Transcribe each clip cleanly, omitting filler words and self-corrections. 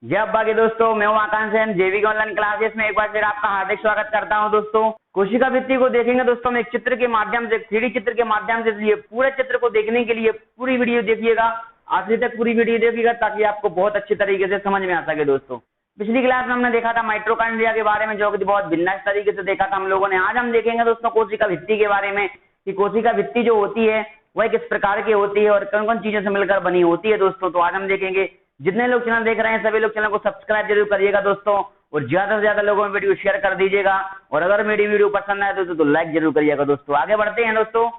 जय अब्बा के दोस्तों, मैं हूं आकांक्ष सेन। जेवीके ऑनलाइन क्लासेस में एक बार फिर आपका हार्दिक स्वागत करता हूं। दोस्तों, कोशिका भित्ति को देखेंगे दोस्तों, हम एक चित्र के माध्यम से, 3D चित्र के माध्यम से। इसलिए पूरे चित्र को देखने के लिए पूरी वीडियो देखिएगा, आखिर तक पूरी वीडियो देखिएगा ताकि आपको बहुत अच्छी तरीके से समझ में आ सके। दोस्तों, पिछली क्लास में हमने देखा था माइटोकॉन्ड्रिया के बारे में, जो कि बहुत भिन्न तरीके से देखा था हम लोगों ने। आज हम देखेंगे दोस्तों कोशिका भित्ति के बारे में कि कोशिका भित्ति जो होती है वह किस प्रकार की होती है और कौन कौन चीजों से मिलकर बनी होती है। दोस्तों, तो आज हम देखेंगे। जितने लोग चैनल देख रहे हैं सभी लोग चैनल को सब्सक्राइब जरूर करिएगा दोस्तों, और ज्यादा से ज्यादा लोगों में वीडियो शेयर कर दीजिएगा। और अगर मेरी वीडियो पसंद आए तो लाइक जरूर करिएगा। दोस्तों, आगे बढ़ते हैं। दोस्तों,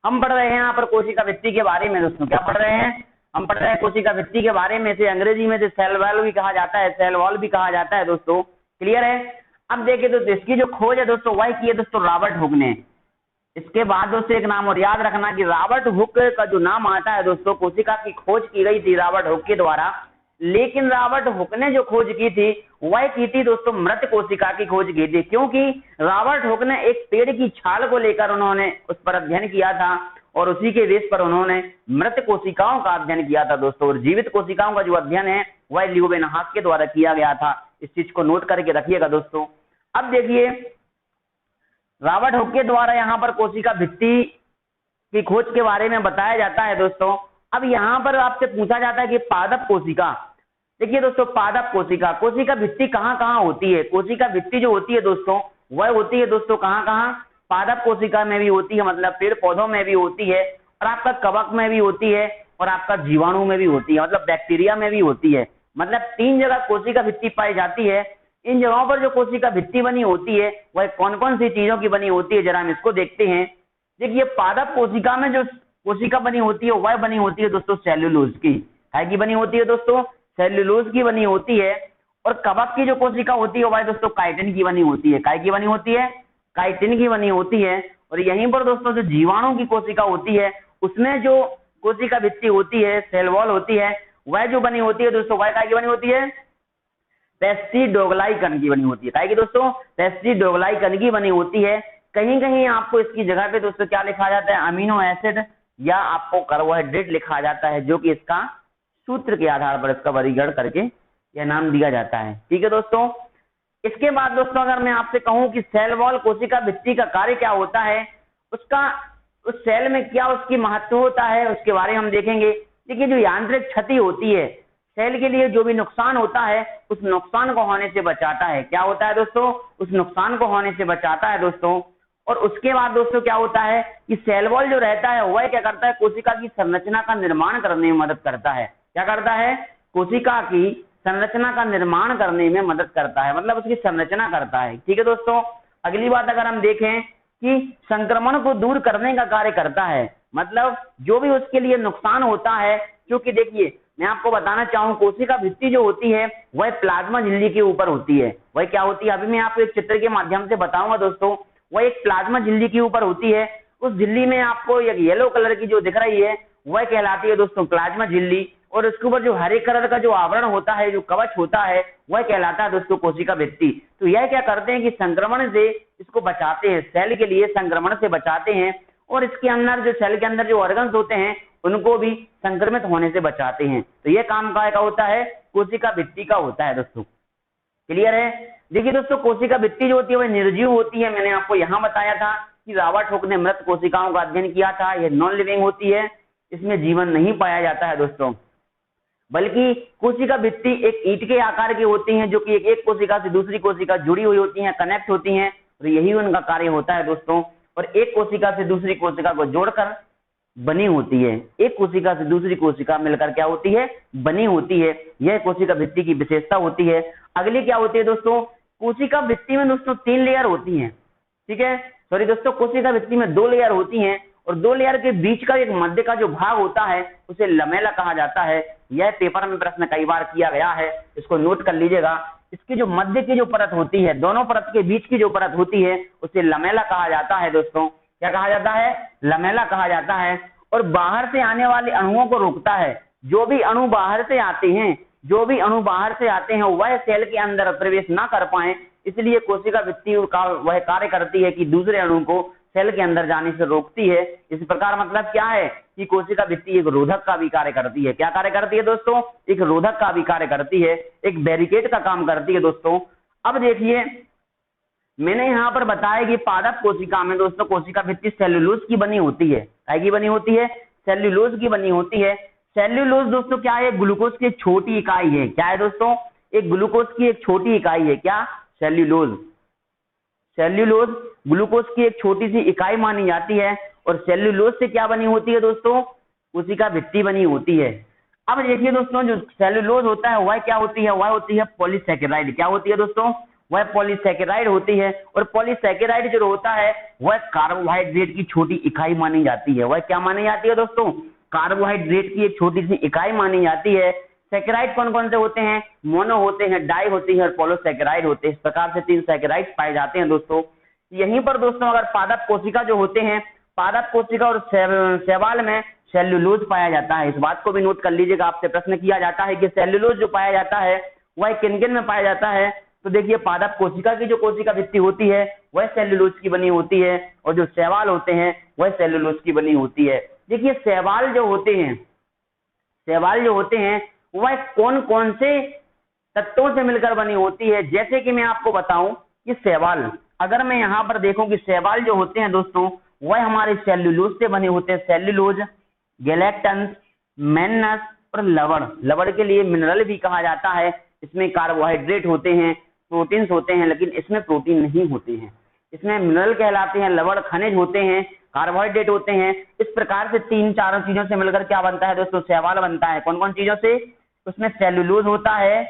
हम पढ़ रहे हैं यहाँ पर कोशिका भित्ति के बारे में। दोस्तों, क्या पढ़ रहे हैं? हम पढ़ रहे हैं कोशिका भित्ति के बारे में। से अंग्रेजी में से सेल वॉल भी कहा जाता है, सेल वॉल भी कहा जाता है। दोस्तों, क्लियर है? अब देखिए दोस्तों, इसकी जो खोज है दोस्तों वह की है दोस्तों रॉबर्ट हुक ने। इसके बाद दोस्तों एक नाम और याद रखना कि रॉबर्ट हुक का जो नाम आता है दोस्तों, कोशिका की खोज की गई थी रॉबर्ट हुक के द्वारा। लेकिन रॉबर्ट हुक ने जो खोज की थी वह की थी दोस्तों मृत कोशिका की खोज की थी, क्योंकि रॉबर्ट हुक ने एक पेड़ की छाल को लेकर उन्होंने उस पर अध्ययन किया था और उसी के बेस पर उन्होंने मृत कोशिकाओं का अध्ययन किया था दोस्तों। और जीवित कोशिकाओं का जो अध्ययन है वह ल्यूवेनहाक के द्वारा किया गया था। इस चीज को नोट करके रखिएगा दोस्तों। अब देखिए, रॉबर्ट हुक के द्वारा यहाँ पर कोशिका भित्ति की खोज के बारे में बताया जाता है दोस्तों। अब यहाँ पर आपसे पूछा जाता है कि पादप कोशिका, देखिए दोस्तों, पादप कोशिका, कोशिका भित्ति कहाँ कहाँ होती है? कोशिका भित्ति जो होती है दोस्तों वह होती है दोस्तों कहाँ कहाँ? पादप कोशिका में भी होती है, मतलब पेड़ पौधों में भी होती है, और आपका कवक में भी होती है, और आपका जीवाणु में भी होती है, मतलब बैक्टीरिया में भी होती है। मतलब 3 जगह कोशिका भित्ति पाई जाती है। इन जगहों पर जो कोशिका भित्ति बनी होती है वह कौन कौन सी चीजों की बनी होती है, जरा हम इसको देखते हैं। देखिए, पादप कोशिका में जो कोशिका बनी होती है वह बनी होती है दोस्तों सेल्यूलोज की। काय की बनी होती है दोस्तों? सेल्यूलोज की बनी होती है। और कवक की जो कोशिका होती है वह दोस्तों काइटिन की बनी होती है। काय की बनी होती है? काइटिन की बनी होती है। और यहीं पर दोस्तों जो जीवाणु की कोशिका होती है उसमें जो कोशिका भित्ति होती है, सेल वॉल होती है, वह जो बनी होती है दोस्तों वह काय की बनी होती है? पेस्टिडोग्लाइकन की बनी होती है। काय की दोस्तों? पेस्टिडोग्लाइकन की बनी होती है। कहीं कहीं आपको इसकी जगह पे दोस्तों क्या लिखा जाता है? अमीनो एसिड या आपको कार्बोहाइड्रेट लिखा जाता है, जो कि इसका सूत्र के आधार पर इसका वर्गीकरण करके यह नाम दिया जाता है। ठीक है दोस्तों। इसके बाद दोस्तों अगर मैं आपसे कहूं कि सेल वॉल कोशिका भित्ति का कार्य क्या होता है, उसका उस सेल में क्या उसकी महत्व होता है, उसके बारे में हम देखेंगे। देखिए, जो यांत्रिक क्षति होती है सेल के लिए, जो भी नुकसान होता है उस नुकसान को होने से बचाता है। क्या होता है दोस्तों? उस नुकसान को होने से बचाता है दोस्तों। और उसके बाद दोस्तों क्या होता है कि सेल वॉल जो रहता है वह क्या करता है? कोशिका की संरचना का निर्माण करने में मदद करता है। क्या करता है? कोशिका की संरचना का निर्माण करने में मदद करता है, मतलब उसकी संरचना करता है। ठीक है दोस्तों। अगली बात अगर हम देखें कि संक्रमण को दूर करने का कार्य करता है, मतलब जो भी उसके लिए नुकसान होता है। क्योंकि देखिए, मैं आपको बताना चाहूं, कोशिका भित्ति जो होती है वह प्लाज्मा झिल्ली के ऊपर होती है। वह क्या होती है? अभी मैं आपको एक चित्र के माध्यम से बताऊंगा दोस्तों। वह एक प्लाज्मा झिल्ली के ऊपर होती है। उस झिल्ली में आपको एक येलो कलर की जो दिख रही है वह कहलाती है दोस्तों प्लाज्मा झिल्ली, और उसके ऊपर जो हरे कलर का जो आवरण होता है, जो कवच होता है, वह कहलाता है दोस्तों कोशिका भित्ति। तो यह क्या करते हैं कि संक्रमण से इसको बचाते हैं, सेल के लिए संक्रमण से बचाते हैं, और इसके अंदर जो सेल के अंदर जो ऑर्गन्स होते हैं उनको भी संक्रमित होने से बचाते हैं। तो यह काम का होता है? कोशिका भित्ति का होता है दोस्तों। क्लियर है? देखिए दोस्तों, कोशिका भित्ति जो होती है वह निर्जीव होती है। मैंने आपको यहाँ बताया था कि रॉबर्ट हुक ने मृत कोशिकाओं का अध्ययन किया था। यह नॉन लिविंग होती है, इसमें जीवन नहीं पाया जाता है दोस्तों। बल्कि कोशिका भित्ति एक ईंट के आकार की होती हैं, जो कि एक कोशिका से दूसरी कोशिका जुड़ी हुई होती हैं, कनेक्ट होती हैं, और यही उनका कार्य होता है दोस्तों। और एक कोशिका से दूसरी कोशिका को जोड़कर बनी होती है। एक कोशिका से दूसरी कोशिका मिलकर क्या होती है? बनी होती है। यह कोशिका भित्ति की विशेषता होती है। अगली क्या होती है दोस्तों? कोशिका भित्ति में दोस्तों 3 लेयर होती हैं। ठीक है, सॉरी दोस्तों, कोशिका भित्ति में 2 लेयर होती हैं, और 2 लेयर के बीच का एक मध्य का जो भाग होता है उसे लमेला कहा जाता है। यह पेपर में प्रश्न कई बार किया गया है, इसको नोट कर लीजिएगा। इसकी जो मध्य की जो परत होती है, दोनों परत के बीच की जो परत होती है उसे लमेला कहा जाता है दोस्तों। क्या कहा जाता है? लमेला कहा जाता है। और बाहर से आने वाले अणुओं को रोकता है। जो भी अणु बाहर से आते हैं, वह सेल के अंदर प्रवेश ना कर पाए, इसलिए कोशिका भित्ति का वह कार्य करती है कि दूसरे अणु को सेल के अंदर जाने से रोकती है। इस प्रकार मतलब क्या है कि कोशिका भित्ति एक रोधक का भी कार्य करती है। क्या कार्य करती है दोस्तों? एक रोधक का भी कार्य करती है, एक बैरिकेड का काम करती है दोस्तों। अब देखिए मैंने यहाँ पर बताया कि पादप कोशिका में दोस्तों कोशिका भित्ति सेल्यूलोज की बनी होती है। काय की बनी होती है? सेल्यूलोज की बनी होती है। सेल्यूलोज दोस्तों क्या है? ग्लूकोज की एक छोटी इकाई है। क्या है दोस्तों? एक ग्लूकोज की एक छोटी इकाई है। क्या? सेल्यूलोज। सेल्यूलोज ग्लूकोज की एक छोटी सी इकाई मानी जाती है। और सेल्यूलोज से क्या बनी होती है दोस्तों? कोशिका भित्ति बनी होती है। अब देखिए दोस्तों जो सेल्यूलोज होता है वह क्या होती है? वह होती है पॉलीसैकेराइड। क्या होती है दोस्तों? वह पॉलीसैकेराइड होती है। और पॉलीसैकेराइड जो होता है वह कार्बोहाइड्रेट की छोटी इकाई मानी जाती है। वह क्या मानी जाती है दोस्तों? कार्बोहाइड्रेट की एक छोटी सी इकाई मानी जाती है। सैकेराइड कौन कौन से होते हैं? मोनो होते हैं, डाई होती है और पॉलीसैकेराइड होते हैं। इस प्रकार से 3 सैकेराइड पाए जाते हैं दोस्तों। यहीं पर दोस्तों अगर पादप कोशिका जो होते हैं, पादप कोशिका और शैवाल में सेल्यूलोज पाया जाता है। इस बात को भी नोट कर लीजिएगा, आपसे प्रश्न किया जाता है कि सेल्यूलोज जो पाया जाता है वह किन किन में पाया जाता है। तो देखिए पादप कोशिका की जो कोशिका भित्ति होती है वह सेल्यूलोज की बनी होती है और जो शैवाल होते हैं वह सेल्यूलोज की बनी होती है। देखिए शैवाल जो होते हैं वह कौन कौन से तत्वों से मिलकर बनी होती है। जैसे कि मैं आपको बताऊं कि शैवाल, अगर मैं यहाँ पर देखूं कि शैवाल जो होते हैं दोस्तों वह हमारे सेल्यूलोज से बने होते हैं। सेल्यूलोज, गैलेक्टन्स, मैग्नस और लवण। लवण के लिए मिनरल भी कहा जाता है। इसमें कार्बोहाइड्रेट होते हैं, प्रोटीन्स होते हैं, लेकिन इसमें प्रोटीन नहीं होते हैं। इसमें मिनरल कहलाते हैं, लवण खनिज होते हैं, कार्बोहाइड्रेट होते हैं। इस प्रकार से 3-4 चीजों से मिलकर क्या बनता है दोस्तों? शैवाल बनता है। कौन कौन चीजों से? उसमें सेल्यूलोज होता है,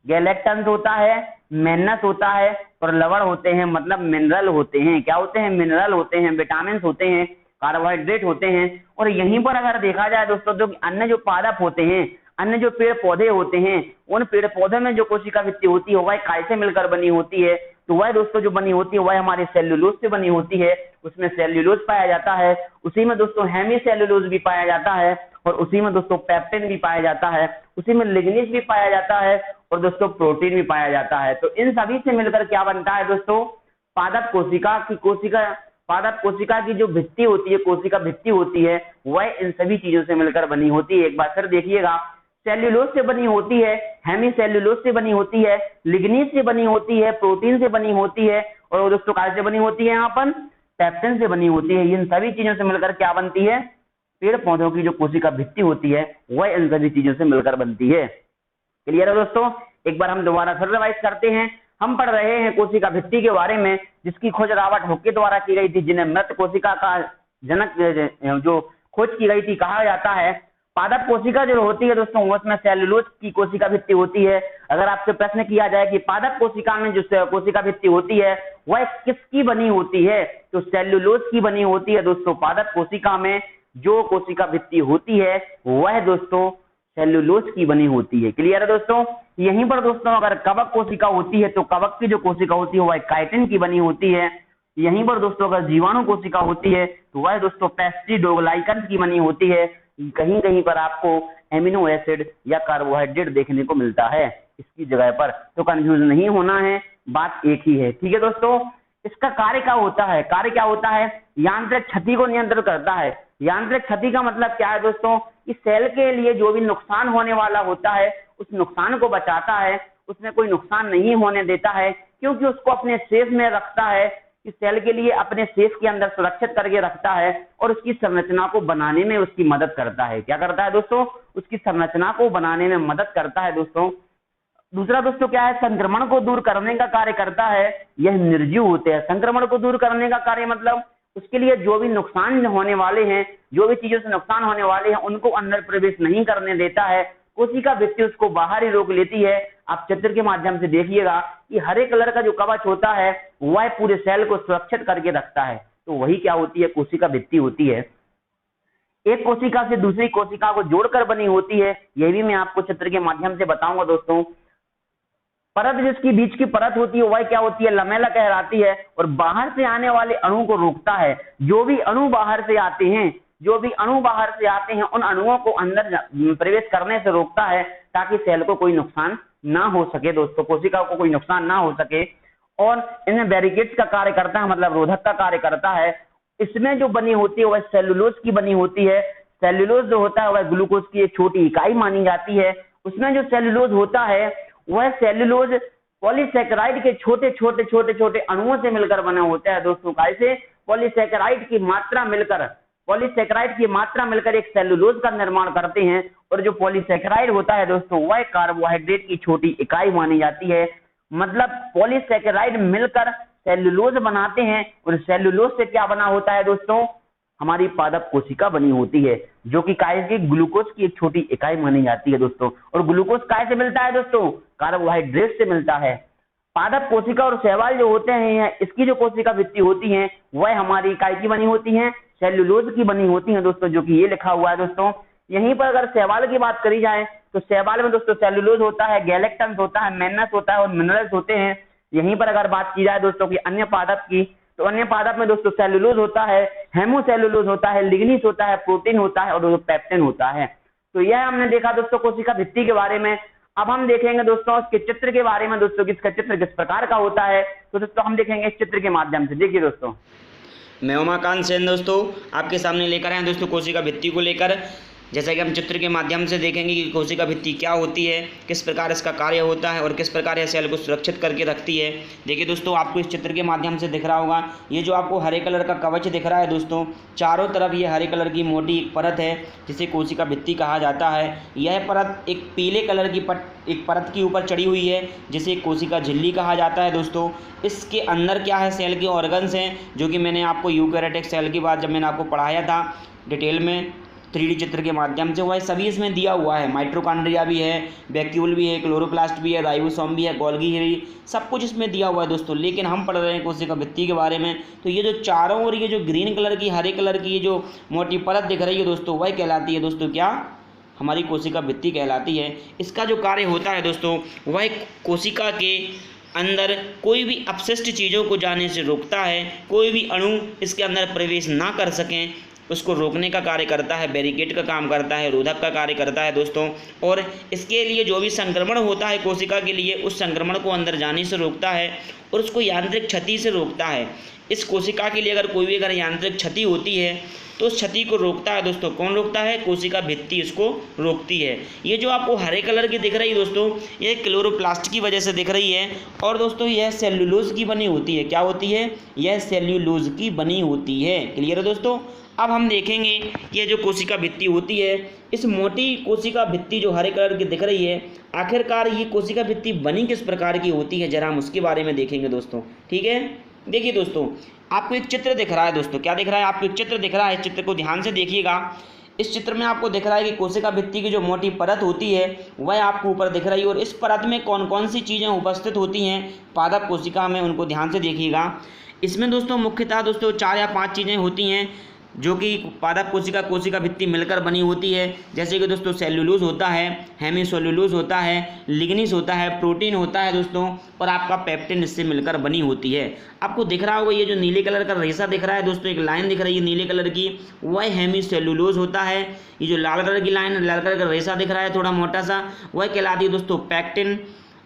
गैलेक्टन्स होता है, मैग्नस होता है और लवण होते हैं, मतलब मिनरल होते हैं। क्या होते हैं? मिनरल होते हैं, विटामिन होते हैं, कार्बोहाइड्रेट होते हैं। और यहीं पर अगर देखा जाए दोस्तों तो अन्य जो पादप होते हैं, अन्य जो पेड़ पौधे होते हैं, उन पेड़ पौधों में जो कोशिका भित्ति होती है वह काय से मिलकर बनी होती है? तो वह दोस्तों जो बनी होती है वह हमारे सेल्यूलोज से बनी होती है। उसमें सेल्यूलोज पाया जाता है, उसी में दोस्तों हेमी सेल्यूलोज भी पाया जाता है और उसी में दोस्तों पेप्टिन भी पाया जाता है, उसी में लिग्निन भी पाया जाता है और दोस्तों प्रोटीन भी पाया जाता है। तो इन सभी से मिलकर क्या बनता है दोस्तों? पादप कोशिका की जो भित्ति होती है, कोशिका भित्ति होती है, वह इन सभी चीजों से मिलकर बनी होती है। एक बार फिर देखिएगा, सेल्यूलोज से बनी होती है, हेमी सेल्यूलोज से बनी होती है, लिग्निन से बनी होती है, प्रोटीन से बनी होती है और दोस्तों काय से बनी होती है? यहाँ पर पेप्टिन से बनी होती है। इन सभी चीजों से मिलकर क्या बनती है? पेड़ पौधों की जो कोशिका भित्ति होती है वह इन सभी चीजों से मिलकर बनती है। क्लियर है दोस्तों? एक बार हम दोबारा फिर रिवाइज करते हैं। हम पढ़ रहे हैं कोशिका भित्ति के बारे में, जिसकी खोज रॉबर्ट हुक के द्वारा की गई थी, जिन्हें मृत कोशिका का जनक जो खोज की गई थी कहा जाता है। पादप कोशिका जो होती है दोस्तों उसमें सेल्यूलोज की कोशिका भित्ति होती है। अगर आपसे प्रश्न किया जाए कि पादप कोशिका में जो कोशिका भित्ति होती है वह किसकी बनी होती है, तो सेल्यूलोज की बनी होती है दोस्तों। पादप कोशिका में जो कोशिका भित्ति होती है वह दोस्तों सेल्यूलोज की बनी होती है। क्लियर है दोस्तों? यहीं पर दोस्तों अगर कवक कोशिका होती है तो कवक की जो कोशिका होती है वह काइटिन की बनी होती है। यहीं पर दोस्तों अगर जीवाणु कोशिका होती है तो वह दोस्तों पेस्टिडोग्लाइकन की बनी होती है। कहीं कहीं पर आपको एमिनो एसिड या कार्बोहाइड्रेट देखने को मिलता है इसकी जगह पर, तो कंफ्यूज नहीं होना है, बात एक ही है। ठीक है दोस्तों? इसका कार्य क्या होता है? कार्य क्या होता है? यांत्रिक क्षति को नियंत्रित करता है। यांत्रिक क्षति का मतलब क्या है दोस्तों? कि सेल के लिए जो भी नुकसान होने वाला होता है उस नुकसान को बचाता है, उसमें कोई नुकसान नहीं होने देता है, क्योंकि उसको अपने शेष में रखता है कि सेल के लिए अपने शेष के अंदर सुरक्षित करके रखता है और उसकी संरचना को बनाने में उसकी मदद करता है। क्या करता है दोस्तों? उसकी संरचना को बनाने में मदद करता है दोस्तों। दूसरा दोस्तों क्या है? संक्रमण को दूर करने का कार्य करता है। यह निर्जीव होते हैं। संक्रमण को दूर करने का कार्य मतलब उसके लिए जो भी नुकसान होने वाले हैं, जो भी चीजों से नुकसान होने वाले हैं उनको अंदर प्रवेश नहीं करने देता है। कोशिका भित्ति उसको बाहर ही रोक लेती है। आप चित्र के माध्यम से देखिएगा कि हरे कलर का जो कवच होता है वह पूरे सेल को सुरक्षित करके रखता है। तो वही क्या होती है? कोशिका भित्ति होती है। एक कोशिका से दूसरी कोशिका को जोड़कर बनी होती है। यह भी मैं आपको चित्र के माध्यम से बताऊंगा दोस्तों। परत जिसकी बीच की परत होती है वह क्या होती है? लमेला कहलाती है और बाहर से आने वाले अणु को रोकता है। जो भी अणु बाहर से आते हैं उन अणुओं को अंदर प्रवेश करने से रोकता है ताकि सेल को कोई नुकसान ना हो सके दोस्तों, कोशिका को कोई नुकसान ना हो सके। और इनमें बैरिकेड्स का कार्य करता है, मतलब रोधक का कार्य करता है। इसमें जो बनी होती है वह सेलुलोज की बनी होती है। सेलुलोज जो होता है वह ग्लूकोज की एक छोटी इकाई मानी जाती है। उसमें जो सेलुलोज होता है वह सेलुलोज पॉलीसेकेराइड के छोटे छोटे छोटे छोटे अणुओं से मिलकर बना होता है दोस्तों। कैसे? पॉलीसेकेराइड की मात्रा मिलकर एक सेलुलोज का निर्माण करते हैं, और जो पॉलीसेकेराइड होता है दोस्तों वह कार्बोहाइड्रेट की छोटी इकाई मानी जाती है। मतलब पॉलीसेकेराइड मिलकर सेलुलोज बनाते हैं, और सेलुलोज से क्या बना होता है दोस्तों? हमारी पादप कोशिका बनी होती है, जो कि काय की ग्लूकोज की एक छोटी इकाई मानी जाती है दोस्तों। और ग्लूकोज काय से मिलता है दोस्तों? कार्बोहाइड्रेट से मिलता है। पादप कोशिका और शैवाल जो होते हैं, इसकी जो कोशिका भित्ति होती है वह हमारी काय की बनी होती है? सेलुलोज की बनी होती है दोस्तों, जो कि ये लिखा हुआ है दोस्तों। यहीं पर अगर शैवाल की बात करी जाए तो शैवाल में दोस्तों सेलुलोज होता है, गैलेक्टन्स होता है, मेन्नस होता है और मिनरल्स होते हैं। यहीं पर अगर बात की जाए दोस्तों की अन्य पादप की, तो अन्य पादप में दोस्तों सेलुलोज होता है, हेमोसेलुलोज होता है, लिग्निस होता है, प्रोटीन होता है और पेप्टिन होता है। तो यह हमने देखा दोस्तों कोशिका भित्ति के बारे में। अब हम देखेंगे दोस्तों इसके चित्र के बारे में दोस्तों, इसका चित्र किस प्रकार का होता है। तो दोस्तों हम देखेंगे इस चित्र के माध्यम से। देखिए दोस्तों, मैं उमाकांत सेन दोस्तों आपके सामने लेकर आए दोस्तों कोशिका भित्ति को लेकर। जैसा कि हम चित्र के माध्यम से देखेंगे कि कोशिका भित्ति क्या होती है, किस प्रकार इसका कार्य होता है और किस प्रकार यह सेल को सुरक्षित करके रखती है। देखिए दोस्तों, आपको इस चित्र के माध्यम से दिख रहा होगा, ये जो आपको हरे कलर का कवच दिख रहा है दोस्तों, चारों तरफ ये हरे कलर की मोटी एक परत है जिसे कोशिका भित्ति कहा जाता है। यह परत एक पीले कलर की एक परत के ऊपर चढ़ी हुई है जिसे कोशिका झिल्ली कहा जाता है दोस्तों। इसके अंदर क्या है? सेल के ऑर्गन्स हैं, जो कि मैंने आपको यूकैरियोटिक सेल की बात जब मैंने आपको पढ़ाया था डिटेल में 3D चित्र के माध्यम से, वह सभी इसमें दिया हुआ है। माइटोकॉन्ड्रिया भी है, वैक्यूल भी है, क्लोरोप्लास्ट भी है, राइबोसोम भी है, गोल्गी भी, सब कुछ इसमें दिया हुआ है दोस्तों। लेकिन हम पढ़ रहे हैं कोशिका भित्ति के बारे में। तो ये जो चारों ओर ये जो ग्रीन कलर की, हरे कलर की ये जो मोटी परत दिख रही है दोस्तों, वह कहलाती है दोस्तों क्या? हमारी कोशिका भित्ति कहलाती है। इसका जो कार्य होता है दोस्तों, वह कोशिका के अंदर कोई भी अपशिष्ट चीज़ों को जाने से रोकता है, कोई भी अणु इसके अंदर प्रवेश ना कर सकें उसको रोकने का कार्य करता है, बैरिकेड का काम करता है, रोधक का कार्य करता है दोस्तों। और इसके लिए जो भी संक्रमण होता है कोशिका के लिए, उस संक्रमण को अंदर जाने से रोकता है और उसको यांत्रिक क्षति से रोकता है। इस कोशिका के लिए अगर कोई भी यांत्रिक क्षति होती है तो उस क्षति को रोकता है दोस्तों। कौन रोकता है? कोशिका भित्ति इसको रोकती है। ये जो आपको हरे कलर की दिख रही है दोस्तों, ये क्लोरोप्लास्ट की वजह से दिख रही है। और दोस्तों यह सेल्यूलोज की बनी होती है। क्या होती है? यह सेल्यूलोज की बनी होती है। क्लियर है दोस्तों? अब हम देखेंगे ये जो कोशिका भित्ति होती है, इस मोटी कोशिका भित्ति जो हरे कलर की दिख रही है, आखिरकार ये कोशिका भित्ति बनी किस प्रकार की होती है, जरा हम उसके बारे में देखेंगे दोस्तों। ठीक है, देखिए दोस्तों, आपको एक चित्र दिख रहा है दोस्तों। क्या दिख रहा है? आपको एक चित्र दिख रहा है। इस चित्र को ध्यान से देखिएगा। इस चित्र में आपको दिख रहा है कि कोशिका भित्ति की जो मोटी परत होती है वह आपको ऊपर दिख रही है, और इस परत में कौन कौन सी चीज़ें उपस्थित होती हैं पादप कोशिका में, उनको ध्यान से देखिएगा। इसमें दोस्तों मुख्यतः दोस्तों 4 या 5 चीज़ें होती हैं जो कि पादप कोशिका भित्ति मिलकर बनी होती है। जैसे कि दोस्तों सेल्यूलोज होता है, हेमीसेल्यूलोज होता है, लिग्निस होता है, प्रोटीन होता है दोस्तों, और आपका पेप्टिन इससे मिलकर बनी होती है। आपको दिख रहा होगा ये जो नीले कलर का रेशा दिख रहा है दोस्तों, एक लाइन दिख रही है नीले कलर की, वह हेमीसेल्यूलोज होता है। ये जो लाल कलर की लाइन, लाल कलर का रेशा दिख रहा है थोड़ा मोटा सा, वह कहलाती है दोस्तों पेक्टिन।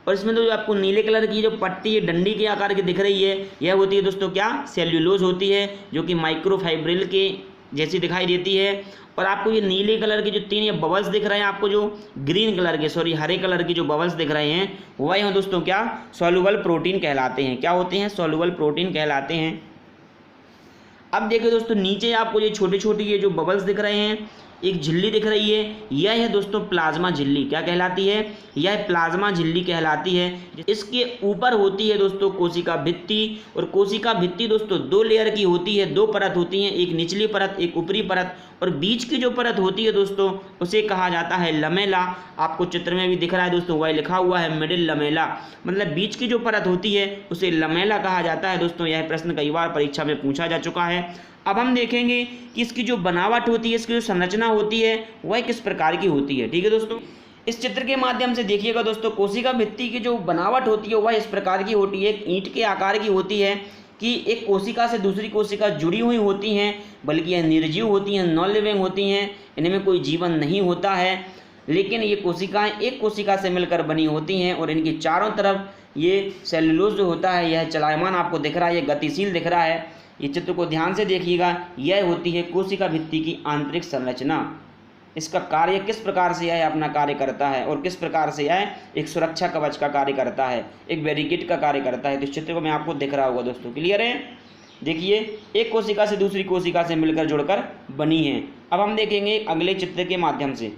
और इसमें तो जो आपको नीले कलर की जो पट्टी है डंडी के आकार की दिख रही है, यह होती है दोस्तों क्या? सेल्यूलोज होती है, जो कि माइक्रोफाइब्रिल के जैसी दिखाई देती है। और आपको ये नीले कलर के जो 3 ये बबल्स दिख रहे हैं, आपको जो ग्रीन कलर के हरे कलर की जो बबल्स दिख रहे हैं, वह हैं दोस्तों क्या? सॉल्युबल प्रोटीन कहलाते हैं। क्या होते हैं? सॉल्युबल प्रोटीन कहलाते हैं। अब देखिए दोस्तों, नीचे आपको ये छोटे छोटे ये जो बबल्स दिख रहे हैं, एक झिल्ली दिख रही है, यह है दोस्तों प्लाज्मा झिल्ली। क्या कहलाती है? यह प्लाज्मा झिल्ली कहलाती है। इसके ऊपर होती है दोस्तों कोशिका भित्ति, और कोशिका भित्ति दोस्तों 2 लेयर की होती है, 2 परत होती हैं, एक निचली परत, एक ऊपरी परत, और बीच की जो परत होती है दोस्तों उसे कहा जाता है लमेला। आपको चित्र में भी दिख रहा है दोस्तों, वह लिखा हुआ है मिडिल लमेला, मतलब बीच की जो परत होती है उसे लमेला कहा जाता है दोस्तों। यह प्रश्न कई बार परीक्षा में पूछा जा चुका है। अब हम देखेंगे कि इसकी जो बनावट होती है, इसकी जो संरचना होती है, वह किस प्रकार की होती है। ठीक है दोस्तों, इस चित्र के माध्यम से देखिएगा दोस्तों, कोशिका भित्ति की जो बनावट होती है वह इस प्रकार की होती है। ईंट के आकार की होती है कि एक कोशिका से दूसरी कोशिका जुड़ी हुई होती हैं, बल्कि यह निर्जीव होती हैं, नॉन लिविंग होती हैं, इनमें कोई जीवन नहीं होता है। लेकिन ये कोशिकाएं एक कोशिका से मिलकर बनी होती हैं, और इनकी चारों तरफ ये सेल्यूलोज जो होता है यह चलायमान आपको दिख रहा है, यह गतिशील दिख रहा है। ये चित्र को ध्यान से देखिएगा, यह होती है कोशिका भित्ति की आंतरिक संरचना। इसका कार्य किस प्रकार से यह अपना कार्य करता है और किस प्रकार से यह एक सुरक्षा कवच का कार्य करता है, एक बैरिकेड का कार्य करता है। तो इस चित्र को मैं आपको दिख रहा होगा दोस्तों, क्लियर है। देखिए एक कोशिका से दूसरी कोशिका से मिलकर जुड़कर बनी है। अब हम देखेंगे अगले चित्र के माध्यम से।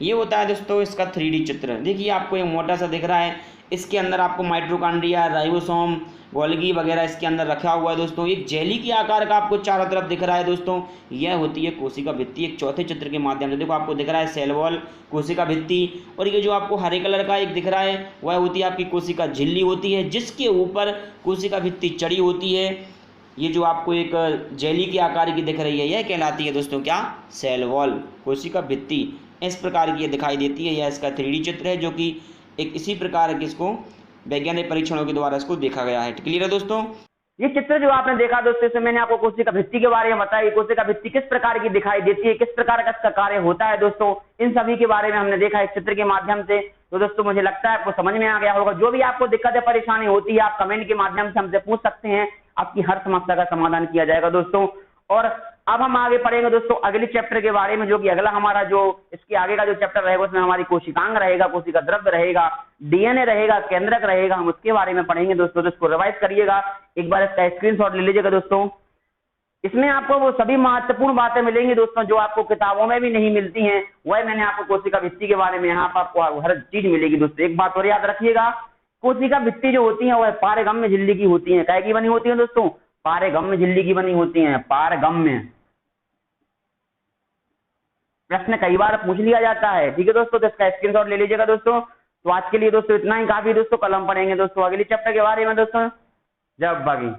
ये होता है दोस्तों इसका 3D चित्र। देखिए आपको एक मोटा सा दिख रहा है, इसके अंदर आपको माइटोकॉन्ड्रिया, राइबोसोम, गोल्गी वगैरह इसके अंदर रखा हुआ है दोस्तों। एक जेली के आकार का आपको चारों तरफ दिख रहा है दोस्तों, यह होती है कोशिका भित्ति। एक चौथे चित्र के माध्यम से देखो आपको दिख रहा है सेल वॉल, कोशिका भित्ति, और ये जो आपको हरे कलर का एक दिख रहा है वह होती है आपकी कोशिका झिल्ली होती है, जिसके ऊपर कोशिका भित्ति चढ़ी होती है। ये जो आपको एक जेली के आकार की दिख रही है यह कहलाती है दोस्तों क्या, सेल वॉल, कोशिका भित्ति। इस प्रकार की ये दिखाई देती है। यह इसका 3D चित्र है जो कि एक इसी प्रकार के इसको वैज्ञानिक परीक्षणों के द्वारा इसको देखा गया है। क्लियर है दोस्तों। ये चित्र जो आपने देखा दोस्तों, इसमें मैंने आपको कोशिका भित्ति के बारे में बताया। कोशिका भित्ति किस प्रकार की दिखाई देती है, किस प्रकार का इसका कार्य होता है दोस्तों, इन सभी के बारे में हमने देखा इस चित्र के माध्यम से। तो दोस्तों मुझे लगता है आपको समझ में आ गया होगा। जो भी आपको दिक्कत या परेशानी होती है आप कमेंट के माध्यम से हमसे पूछ सकते हैं, आपकी हर समस्या का समाधान किया जाएगा दोस्तों। और अब हम आगे पढ़ेंगे दोस्तों अगले चैप्टर के बारे में, जो कि अगला हमारा जो इसके आगे का जो चैप्टर रहेगा उसमें हमारी कोशिकांग रहेगा, कोशिका द्रव्य रहेगा, डीएनए रहेगा, केंद्रक रहेगा, हम उसके बारे में पढ़ेंगे दोस्तों। तो इसको रिवाइज करिएगा, एक बार इसका स्क्रीनशॉट ले लीजिएगा दोस्तों। इसमें आपको वो सभी महत्वपूर्ण बातें मिलेंगी दोस्तों जो आपको किताबों में भी नहीं मिलती हैं, वह मैंने आपको कोशिका भित्ति के बारे में यहाँ पर आपको हर चीज मिलेगी दोस्तों। एक बात और याद रखिएगा, कोशिका भित्ति जो होती है वह पारगम्य झिल्ली की होती है। काय की बनी होती है दोस्तों, पारगम्य झिल्ली की बनी होती है, पारगम्य। प्रश्न कई बार पूछ लिया जाता है, ठीक है दोस्तों। तो इसका स्क्रीनशॉट ले लीजिएगा दोस्तों। तो आज के लिए दोस्तों इतना ही काफी दोस्तों, कल हम पढ़ेंगे दोस्तों अगले चैप्टर के बारे में दोस्तों। जब बाकी